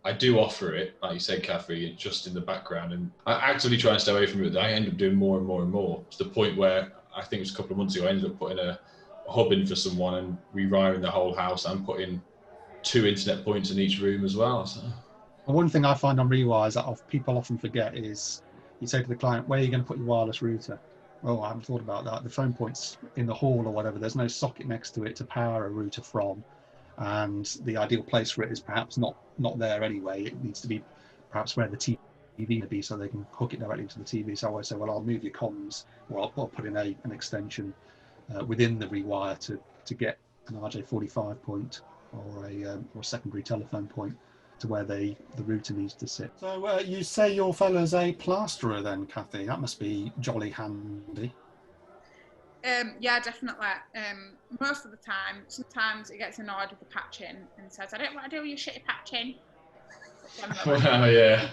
I do offer it, like you said, Cathy, just in the background, and I actively try and stay away from it. I end up doing more and more and more, to the point where I think it was a couple of months ago, I ended up putting a hub in for someone and rewiring the whole house and putting 2 internet points in each room as well. So. One thing I find on rewires that people often forget is you say to the client, where are you going to put your wireless router? Oh, I haven't thought about that. The phone point's in the hall or whatever. There's no socket next to it to power a router from. And the ideal place for it is perhaps not there anyway. It needs to be perhaps where the TV would be so they can hook it directly to the TV. So I always say, well, I'll move your comms, or I'll put in an extension within the rewire to get an RJ45 point or a secondary telephone point to where the router needs to sit. So you say your fellow's a plasterer then, Cathy? That must be jolly handy. Yeah, definitely. Most of the time, sometimes he gets annoyed with the patching and says, I don't want to do your shitty patching. Well, yeah.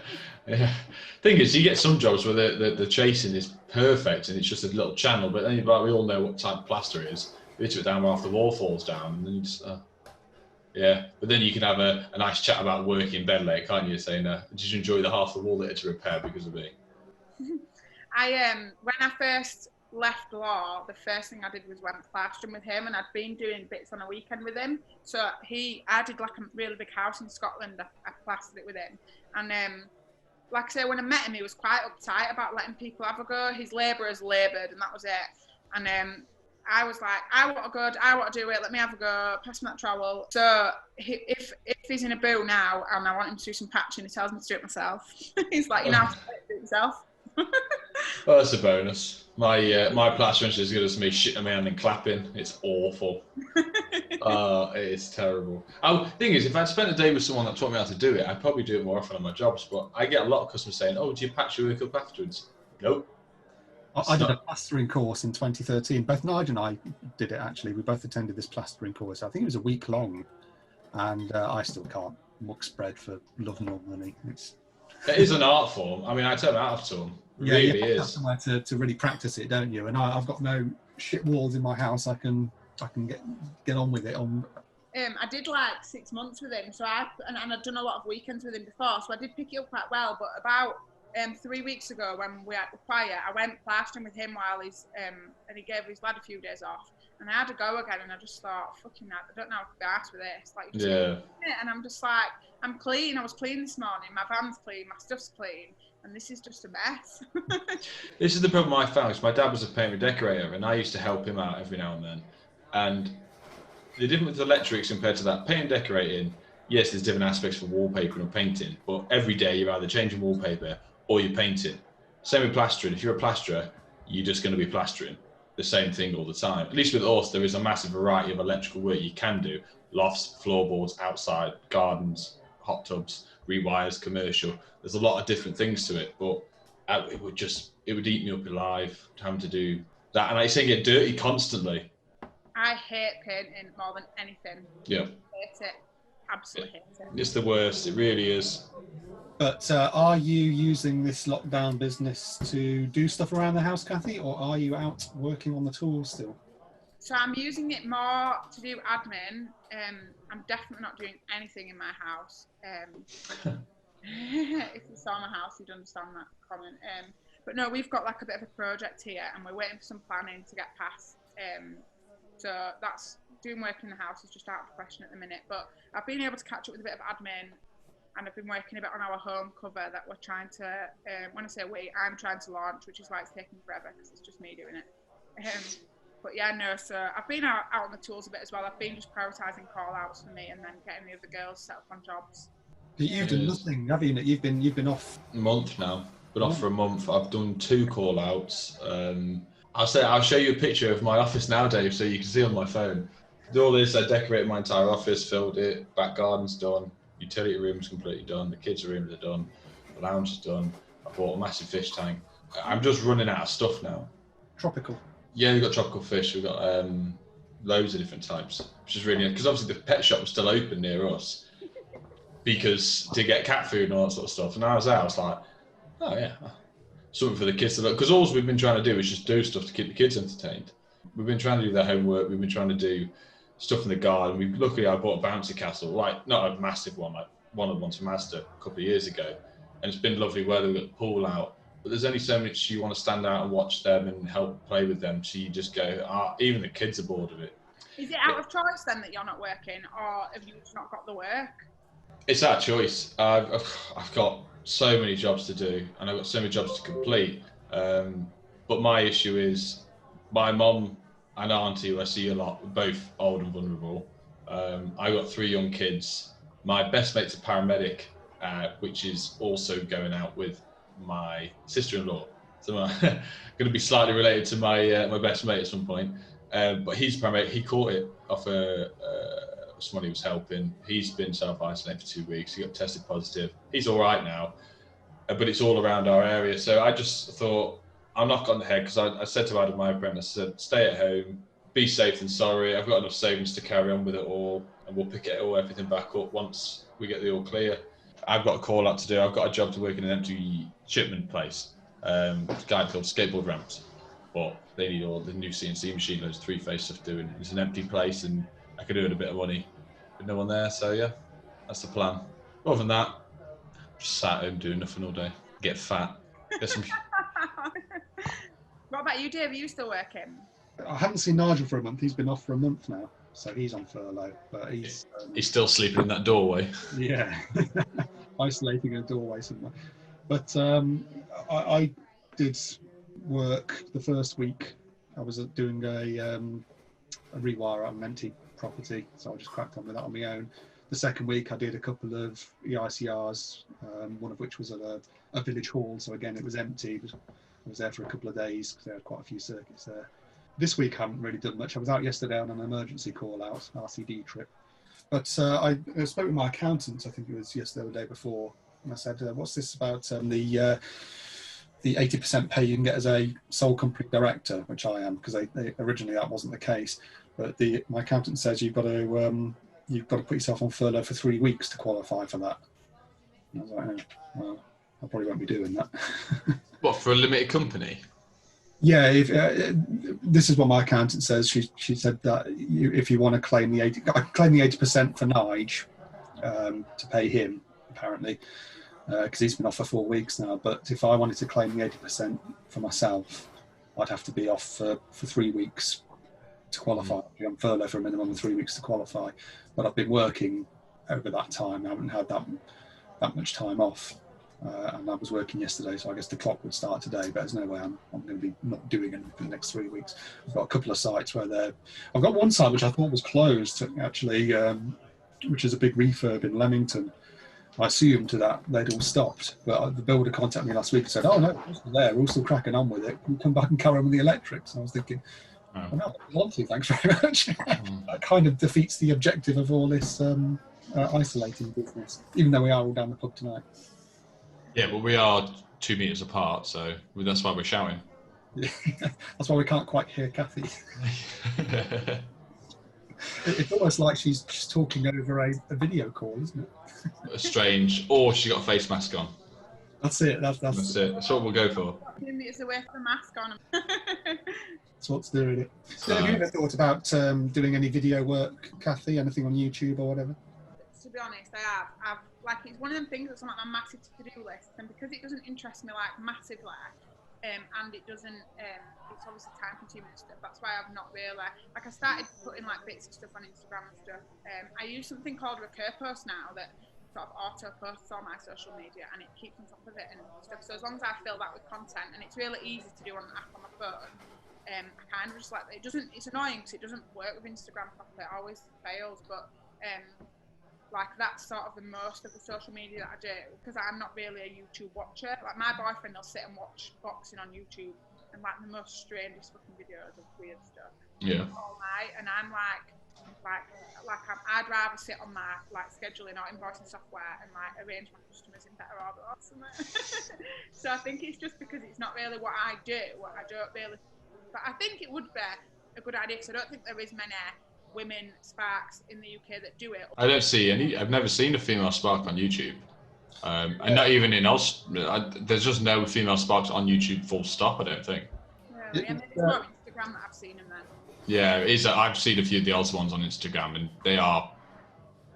Thing is, you get some jobs where the chasing is perfect and it's just a little channel, but then we all know what type of plaster it is. You hit it down where half the wall falls down, and then you just... yeah, but then you can have a nice chat about work in bed late, can't you? Saying, did you enjoy the half the wall that had to repair because of me? When I first left law, the first thing I did was went plastering with him, and I'd been doing bits on a weekend with him. So I did like a really big house in Scotland. I plastered it with him, and like I say, when I met him, he was quite uptight about letting people have a go. His labourers laboured, and that was it. And I was like, I want to do it, let me have a go, pass me that trowel. So if he's in a boo now and I want him to do some patching, he tells me to do it myself. He's like, you know how to do it yourself. Well, that's a bonus. My plastering is as good as me shitting my hand and clapping. It's awful. It is terrible. Thing is, if I'd spent a day with someone that taught me how to do it, I'd probably do it more often on my jobs, but I get a lot of customers saying, oh, do you patch your work up afterwards? Nope. I did a plastering course in 2013. Both Nigel and I did it, actually. We both attended this plastering course. I think it was a week long, and I still can't muck spread for love nor money. It is an art form. I mean, I turn out to them. Yeah, really you have is. somewhere to really practice it, don't you? And I've got no shit walls in my house. I can get on with it. I did like 6 months with him, and I'd done a lot of weekends with him before, so I did pick it up quite well. But about 3 weeks ago, when we had the fire, I went plastering with him while and he gave his lad a few days off, and I had to go again, and I just thought, fucking hell, I don't know how to be arsed with this. Like, and I'm just like, I'm clean. I was clean this morning. My van's clean. My stuff's clean. And this is just a mess. This is the problem I found. Because my dad was a painter and decorator, and I used to help him out every now and then. And the difference with electrics compared to that, painting and decorating, yes, there's different aspects for wallpapering and painting, but every day you're either changing wallpaper or you're painting. Same with plastering. If you're a plasterer, you're just going to be plastering the same thing all the time. At least with us, there is a massive variety of electrical work you can do. Lofts, floorboards, outside, gardens, hot tubs, rewires, commercial. There's a lot of different things to it, but it would eat me up alive having to do that. And I say get dirty constantly. I hate painting more than anything. Yeah. Hate it. Absolutely hate it. It's the worst. It really is. But are you using this lockdown business to do stuff around the house, Cathy, or are you out working on the tools still? So I'm using it more to do admin. I'm definitely not doing anything in my house. If you saw my house, you'd understand that comment. But no, we've got like a bit of a project here, and we're waiting for some planning to get passed. So that's doing work in the house is just out of the question at the minute. But I've been able to catch up with a bit of admin, and I've been working a bit on our home cover that we're trying to. When I say we, I'm trying to launch, which is why it's taking forever because it's just me doing it. But yeah, no. So I've been out on the tools a bit as well. I've been just prioritising call outs for me, and then getting the other girls set up on jobs. You've done nothing, have you? You've been off a month now. Been off for a month. I've done 2 call outs. I'll show you a picture of my office now, Dave, so you can see on my phone. Did all this. I decorated my entire office, filled it. Back garden's done. Utility room's completely done. The kids' rooms are done. The lounge is done. I bought a massive fish tank. I'm just running out of stuff now. tropical. Yeah, we've got tropical fish. We've got loads of different types, which is really, because obviously the pet shop was still open near us because to get cat food and all that sort of stuff. And I was there, I was like, oh yeah, something for the kids to look. Because all we've been trying to do is just do stuff to keep the kids entertained. We've been trying to do their homework. We've been trying to do stuff in the garden. Luckily, I bought a bouncy castle, like not a massive one, like one of the ones from Asda a couple of years ago. And it's been lovely weather. We've got the pool out. But there's only so much you want to stand out and watch them and help play with them. So you just go, even the kids are bored of it. Is it out of choice then that you're not working, or have you just not got the work? It's our choice. I've got so many jobs to do and I've got so many jobs to complete. But my issue is my mum and auntie, who I see a lot, are both old and vulnerable. I've got 3 young kids. My best mate's a paramedic, which is also going out with my sister-in-law. So I'm going to be slightly related to my best mate at some point. But he's a paramedic. He caught it off someone he was helping. He's been self-isolated for 2 weeks. He got tested positive. He's all right now, but it's all around our area. So I just thought, I'll knock on the head, because I said to Adam, my apprentice, I said, stay at home, be safe than sorry. I've got enough savings to carry on with it all, and we'll pick everything back up once we get the all clear. I've got a call out to do. I've got a job to work in an empty shipment place. A guy called Skateboard Ramps, but they need all the new CNC machine, loads of 3-phase stuff doing. It's an empty place, and I could earn a bit of money with no one there. So yeah, that's the plan. Other than that, just sat home doing nothing all day. Get fat. Get some. What about you, Dave? Are you still working? I haven't seen Nigel for a month. He's been off for a month now, so he's on furlough. But he's still sleeping in that doorway. Yeah, isolating in a doorway somewhere. But I did work the first week. I was doing a rewire out of an empty property, so I just cracked on with that on my own. The second week I did a couple of EICRs, one of which was at a village hall, so again it was empty. I was there for a couple of days because they had quite a few circuits there. This week I haven't really done much. I was out yesterday on an emergency call out, RCD trip. But I spoke with my accountant, I think it was yesterday or the day before, and I said, what's this about the 80% pay you can get as a sole company director, which I am, because originally that wasn't the case. But my accountant says you've got to put yourself on furlough for 3 weeks to qualify for that. And I was like, oh, well, I probably won't be doing that. What, for a limited company? Yeah, this is what my accountant says. She said that if you want to claim the 80% for Nige to pay him, apparently, because he's been off for 4 weeks now. But if I wanted to claim the 80% for myself, I'd have to be off for 3 weeks to qualify. I'd be on furlough for a minimum of 3 weeks to qualify. But I've been working over that time. I haven't had that much time off. And I was working yesterday, so I guess the clock would start today, but there's no way I'm going to be not doing anything for the next 3 weeks. I've got a couple of sites where I've got one site which I thought was closed, actually, which is a big refurb in Leamington. I assumed that they'd all stopped, but the builder contacted me last week and said, oh no, we're still there, we're all still cracking on with it. Can you come back and carry on with the electrics? And I was thinking, well, no, I want to, thanks very much. That kind of defeats the objective of all this isolating business, even though we are all down the pub tonight. Yeah, but we are 2 meters apart, so that's why we're shouting. That's why we can't quite hear Cathy. It's almost like she's talking over a video call, isn't it? Strange. Or she got a face mask on. That's it. That's it. That's what we'll go for. 2 meters away from the mask on. That's what's doing it. So have you ever thought about doing any video work, Cathy? Anything on YouTube or whatever? To be honest, I have. It's one of them things that's on my massive to-do list, and because it doesn't interest me massively, and it doesn't, it's obviously time-consuming and stuff. That's why I've not really I started putting bits of stuff on Instagram and stuff. I use something called Recur Post now that sort of auto posts all my social media, and it keeps on top of it and stuff. So as long as I fill that with content, and it's really easy to do on an app on my phone. I kind of just it doesn't. It's annoying because it doesn't work with Instagram properly. It always fails, but. That's sort of the most of the social media that I do, because I'm not really a YouTube watcher. My boyfriend will sit and watch boxing on YouTube and the most strangest fucking videos of weird stuff. Yeah. All night, and I'm I'd rather sit on my scheduling or invoicing software and arrange my customers in better order or something. So I think it's just because it's not really what I do. I don't really, but I think it would be a good idea, because I don't think there is many women sparks in the UK that do it. I don't see any. I've never seen a female spark on YouTube. And not even in us. There's just no female sparks on YouTube, full stop, I don't think. Really? I mean, it's more Instagram that I've seen them then. Yeah, it is. I've seen a few of the old ones on Instagram, and they are,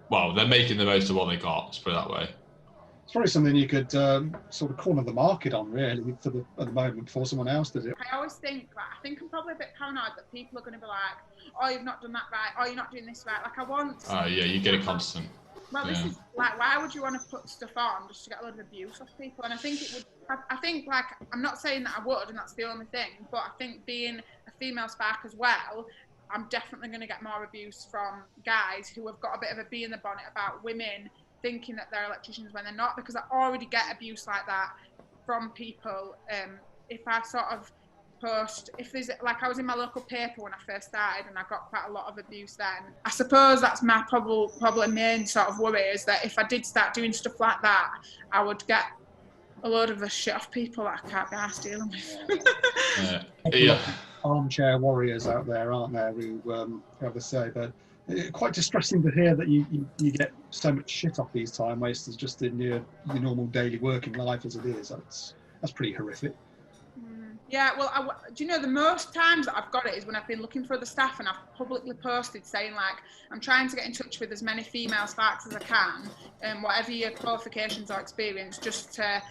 well, they're making the most of what they got, let's put it that way. It's probably something you could sort of corner the market on, really, at the moment, before someone else does it. I always think, like, I think I'm probably a bit paranoid that people are going to be like, oh, you've not done that right, oh, you're not doing this right. Like, I want... Oh, yeah, you get it constant. Well, this is, like, why would you want to put stuff on just to get a lot of abuse off people? And I think it would... I think, like, I'm not saying that I would, and that's the only thing, but I think being a female spark as well, I'm definitely going to get more abuse from guys who have got a bit of a bee in the bonnet about women thinking that they're electricians when they're not, because I already get abuse like that from people. If I sort of post, if there's, like, I was in my local paper when I first started and I got quite a lot of abuse then. I suppose that's my probably main sort of worry, is that if I did start doing stuff like that, I would get a load of the shit off people that I can't be arsed dealing with. Yeah. Armchair warriors out there, aren't there, who have to say, but quite distressing to hear that you get so much shit off these time wasters just in your normal daily working life as it is. That's pretty horrific. Yeah, well, do you know, the most times that I've got it is when I've been looking for other staff and I've publicly posted saying, like, I'm trying to get in touch with as many female sparks as I can, whatever your qualifications or experience, just to,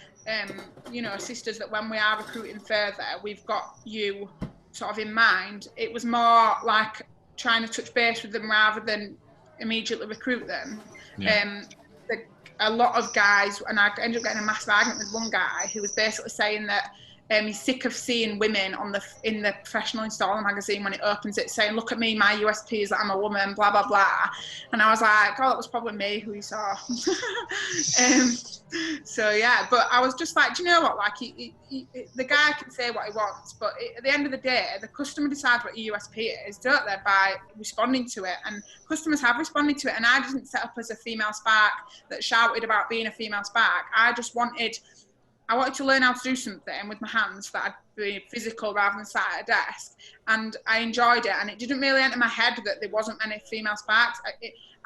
you know, assist us that when we are recruiting further, we've got you sort of in mind. It was more like trying to touch base with them rather than immediately recruit them. Yeah. A lot of guys, and I ended up getting a massive argument with one guy who was basically saying that he's sick of seeing women in the professional installer magazine when it opens it saying, look at me, my USP is that I'm a woman, blah, blah, blah. And I was like, oh, that was probably me who you saw. So, yeah, but I was just like, do you know what? Like, the guy can say what he wants, but at the end of the day, the customer decides what your USP is, don't they, by responding to it. And customers have responded to it. And I didn't set up as a female spark that shouted about being a female spark. I wanted to learn how to do something with my hands that I'd be physical rather than sat at a desk, and I enjoyed it, and it didn't really enter my head that there wasn't many female sparks.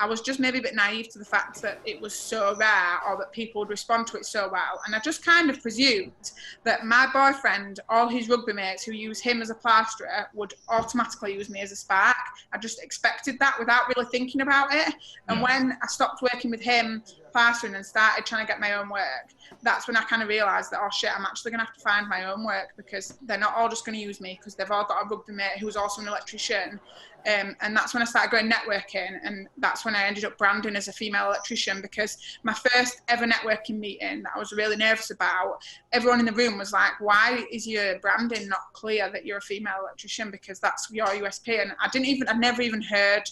I was just maybe a bit naive to the fact that it was so rare, or that people would respond to it so well, and I just kind of presumed that my boyfriend, all his rugby mates who use him as a plasterer, would automatically use me as a spark. I just expected that without really thinking about it, and when I stopped working with him plastering and started trying to get my own work, that's when I kind of realised that, oh shit, I'm actually going to have to find my own work, because they're not all just going to use me because they've all got a rugby mate who's also an electrician. And that's when I started going networking, and that's when I ended up branding as a female electrician, because my first ever networking meeting that I was really nervous about, everyone in the room was like, why is your branding not clear that you're a female electrician, because that's your USP? And I'd never even heard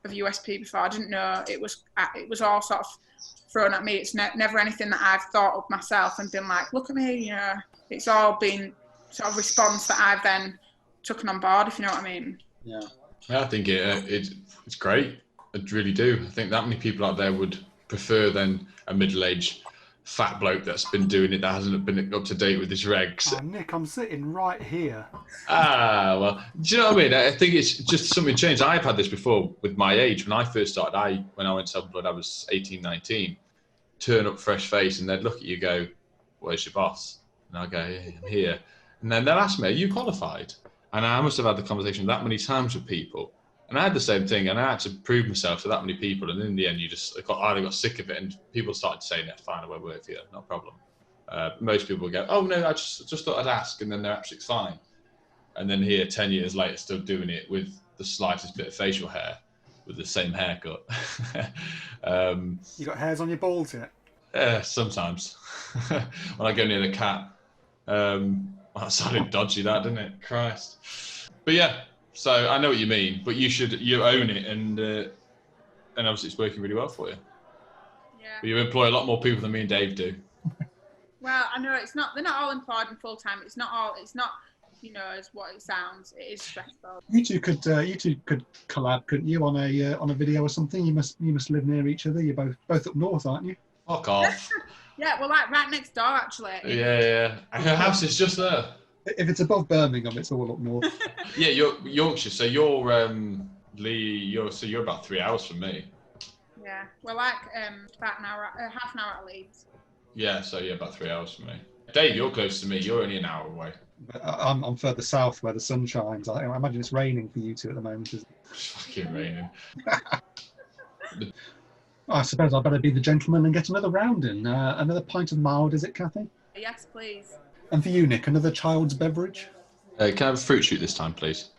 of USP before. I didn't know. It was all sort of thrown at me. It's never anything that I've thought of myself and been like, look at me, you know. It's all been sort of response that I've then taken on board, if you know what I mean. Yeah. I think it's great. I really do. I think that many people out there would prefer than a middle-aged fat bloke that's been doing it, that hasn't been up to date with his regs. Oh, Nick, I'm sitting right here. Well, do you know what I mean? I think it's just something changed. I've had this before with my age. When I first started, when I went self-employed, I was 18, 19. Turn up fresh face, and they'd look at you and go, where's your boss? And I'll go, yeah, I'm here. And then they'll ask me, are you qualified? And I must have had the conversation that many times with people. And I had the same thing, and I had to prove myself to that many people. And in the end, I got sick of it, and people started saying, "Yeah, fine, I won't work for you, no problem." Most people go, "Oh no, I just thought I'd ask," and then they're absolutely fine. And then here, 10 years later, still doing it with the slightest bit of facial hair, with the same haircut. You got hairs on your balls yet? Sometimes. When I go near the cat. That sounded dodgy, that, didn't it? Christ. But yeah, so I know what you mean, but you own it, and obviously it's working really well for you. Yeah. But you employ a lot more people than me and Dave do. Well, I know they're not all employed in full time. It's not, you know, as what it sounds. It is stressful. You two could collab, couldn't you, on a video or something? You must live near each other. You're both up north, aren't you? Fuck off. Yeah, well, like right next door, actually. Yeah. Her house is just there. If it's above Birmingham, it's all up north. Yeah, you're Yorkshire, so you're you're about 3 hours from me. Yeah, we're like about an hour, half an hour at Leeds. Yeah, so yeah, about 3 hours from me. Dave, you're close to me. You're only an hour away. But I'm further south where the sun shines. I imagine it's raining for you two at the moment. It's fucking raining. I suppose I'd better be the gentleman and get another round in. Another pint of mild, is it, Cathy? Yes, please. And for you, Nick, another child's beverage? Can I have a fruit shoot this time, please?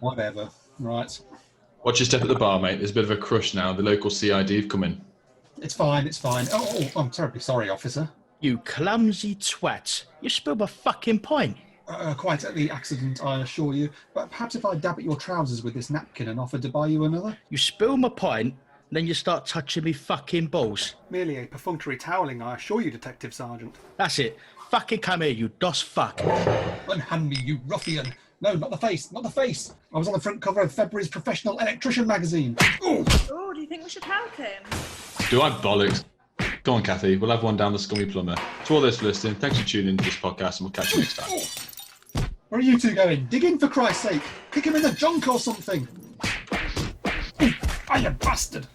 Whatever. Right. Watch your step at the bar, mate. There's a bit of a crush now. The local CID have come in. It's fine, it's fine. Oh, I'm terribly sorry, officer. You clumsy twat. You spilled my fucking pint. Quite at the accident, I assure you. But perhaps if I dab at your trousers with this napkin and offered to buy you another? You spill my pint, then you start touching me fucking balls. Merely a perfunctory toweling, I assure you, Detective Sergeant. That's it. Fucking come here, you DOS fuck. Unhand me, you ruffian. No, not the face, not the face. I was on the front cover of February's Professional Electrician magazine. Ooh. Oh, do you think we should help him? Do I bollocks? Go on, Cathy. We'll have one down the scummy plumber. To all those for listening, thanks for tuning into this podcast, and we'll catch you next time. Where are you two going? Dig in, for Christ's sake. Kick him in the junk or something. Ah, you bastard.